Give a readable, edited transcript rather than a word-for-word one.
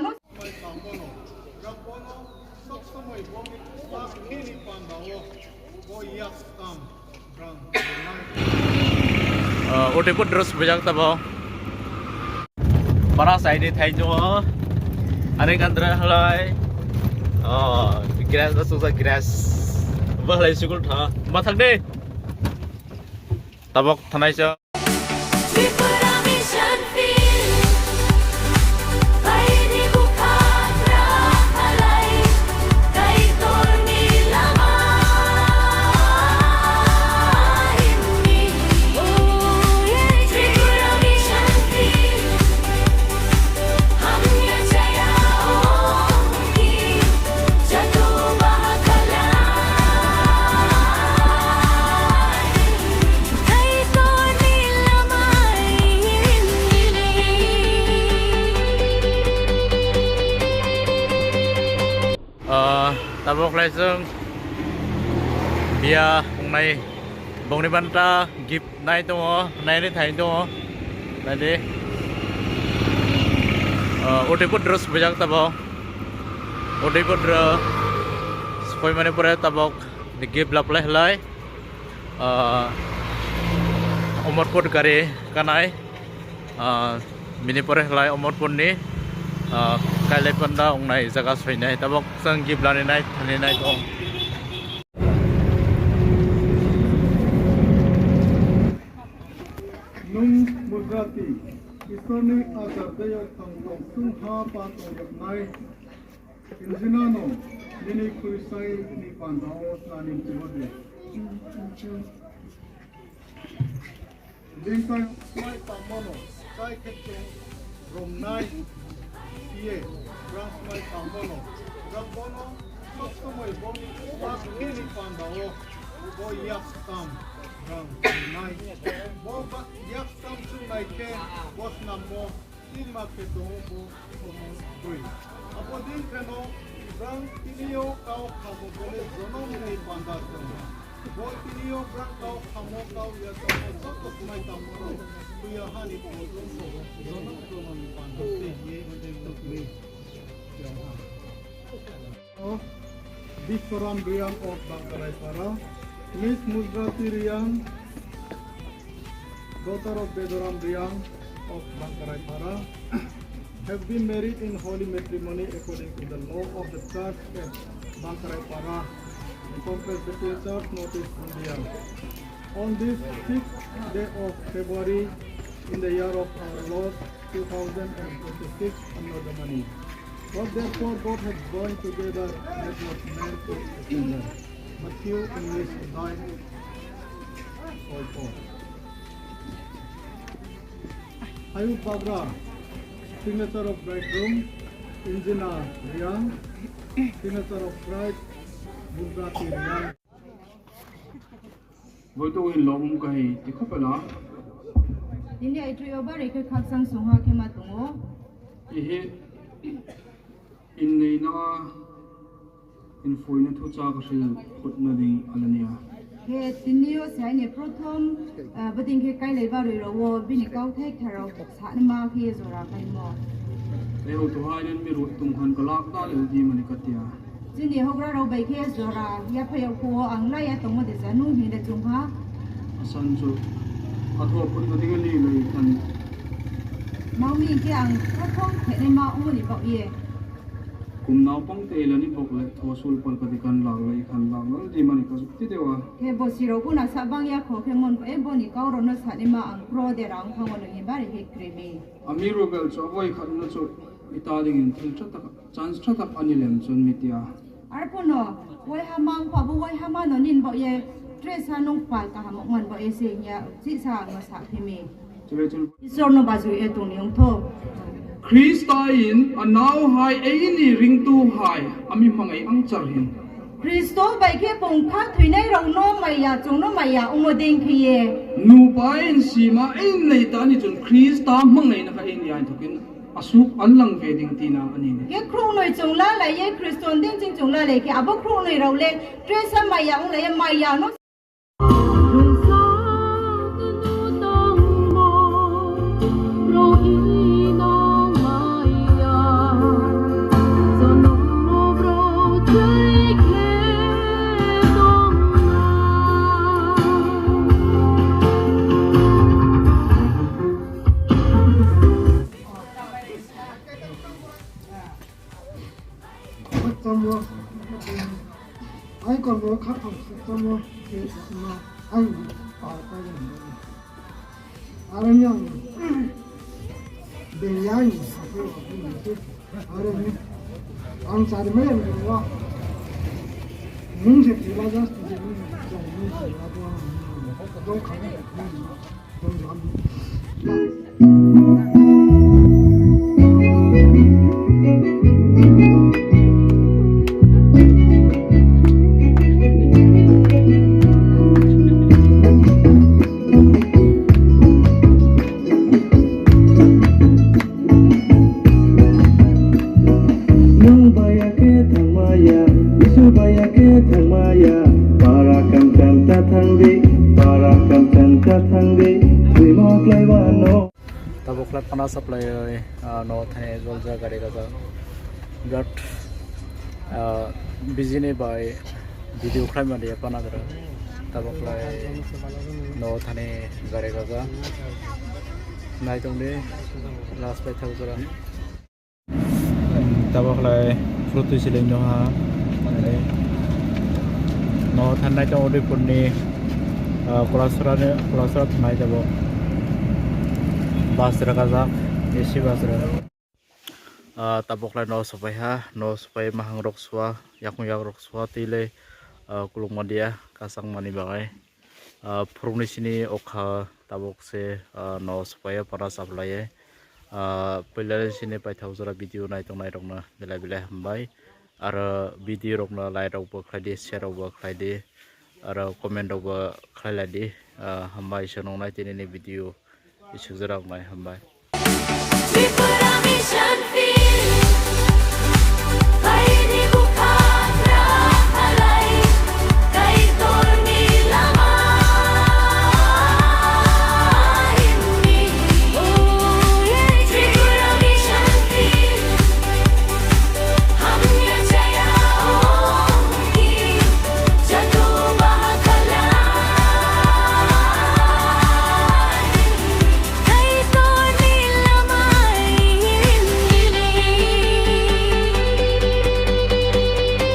no Udah pun terus banyak tabau. Para saya ini thay nyo, ada kan terhalai. Grass dah susah grass. Bahalai sukul tha, mathak deh. Tabok thanai cho. Tripura mission field, bay đi buộc khát ra halai, cây tôi ni lama ini. Tripura mission field, hanya jaya ongi, jatuh bahagia. Cây tôi ni lama ini. Tabok langsung. Bia bong ni banta gift nai tu nai ni thay tu nai ni. Udah pun terus banyak tabau. Udah pun supaya mana pun tabok di gift laplah lai. Amarpur kari kanai. Mini pun lai Amarpur ni. Kali panda nai jaga soi nai tabok sang gift lani nai thani nai tu. Mujrati, Isoni agar daya tanggung sungha patong nai, Enjina no, nini kuisai ni pandao nanim timode. Dingkai mai tamono, kai ketong romnai, iye, ras mai tamono, rabono, sosomoi bom, pas kini pandao, boy yak tam. Nai, boba yak samsung nai ke bos namo tin ma ke do bo komo doi. Apo din kano brang tinio kau khamo bole zono nei panda tamo. Bo tinio brang kau khamo kau ya tamo sokko mai tamo. Tuya hani ko zono ni panda te ye de tok ni. Oh, Reformed Reang of Tripura. Miss Mujrati Reang, daughter of Reang of Tripura, have been married in holy matrimony according to the law of the church at Tripura, Reformed Presbyterian Church, Northeast India. On this 6th day of February, in the year of our Lord 2026, under the money. What therefore God has joined together, let not man put asunder. Matthew English 9:4. Ayub Bagra, signature of bridegroom, Enjina Reang, signature of bride, Mujrati Reang. Với tôi lòng cái thì không phải là Ini ai trio ba reke khaksang sungha ke ma tungo ihe in nei na in foi na thu cha ka sil khut na ding alania ke tinio sai ne prothom bading ke kai leba roi ro wo bini kau thek tharo sa ne ma ke zora kai mo le ho to hai nen mi ru tum khan ka lak ta le di mani katia jini hogra ro bai ke zora ya phayo ko ang la ya tong mo de janu hi de chungha asan chu atho pun ka ding ni le kan mau mi ke ang prothom the ne ma o ni ba ye kum naw pang te la ni bok le tho sul pal ka di kan lag le kan lag le di mani ka ti dewa ke bo siro ku na sa bang ya kho ke mon ko e bo ni kau ro na sa ne ma ang pro de rang phang on ni ba re he kremi ami ro bel cho voi khat na chu ita ding in thil thata chance thata ani lem chun mitia arpono wai hamang pa bo wai hama no nin bo ye dress anong pal ka hamok man bo e se nya si sa ma sa phimi chule chul isor no bazu e tu niong tho Christain anaw hai ni ring tu hai ami mangai ang charhin Kristo bai ke pong kha thui nei rong no mai ya chung no mai ya umo ding khiye nu pain sima nei ta ni chun Christa mangai na ka ni ai thokin asuk anlang ve ding tina ani ne ke khru noi chung la la ye Kriston ding jing chung la le ke abo khru noi ro le dress mai ya ung le mai ya no tamo ai còn có khác không tamo thì mà anh bảo cái gì ara nyang be yang ara ni ang sari me wa 문제 대화자 이제 문제 좀 가는 tabuklat pana supply no thane jolja gari gaja but busy ne by video khlai ma dia pana dara tabuklai no thane gari gaja nai tong de last by thau jara tabuklai fruit siling no ha no than nai tong odi punni kolasra nai jabo Basra kazak, isi basra. Tabuklai no supaya ha, no supaya mahang rokswa, yakung rokswa tile kulung madia kasang mani bagai. Purung di sini okha tabuk se no supaya para sablaya. Pelari sini pai tahu zara video naik tong naik rokna bila hambai. Ara video rokna like rok berklai di, share rok berklai di, ara komen rok berklai di. Hambai senong naik ini video. Isu zara mai hambai. Tripura mission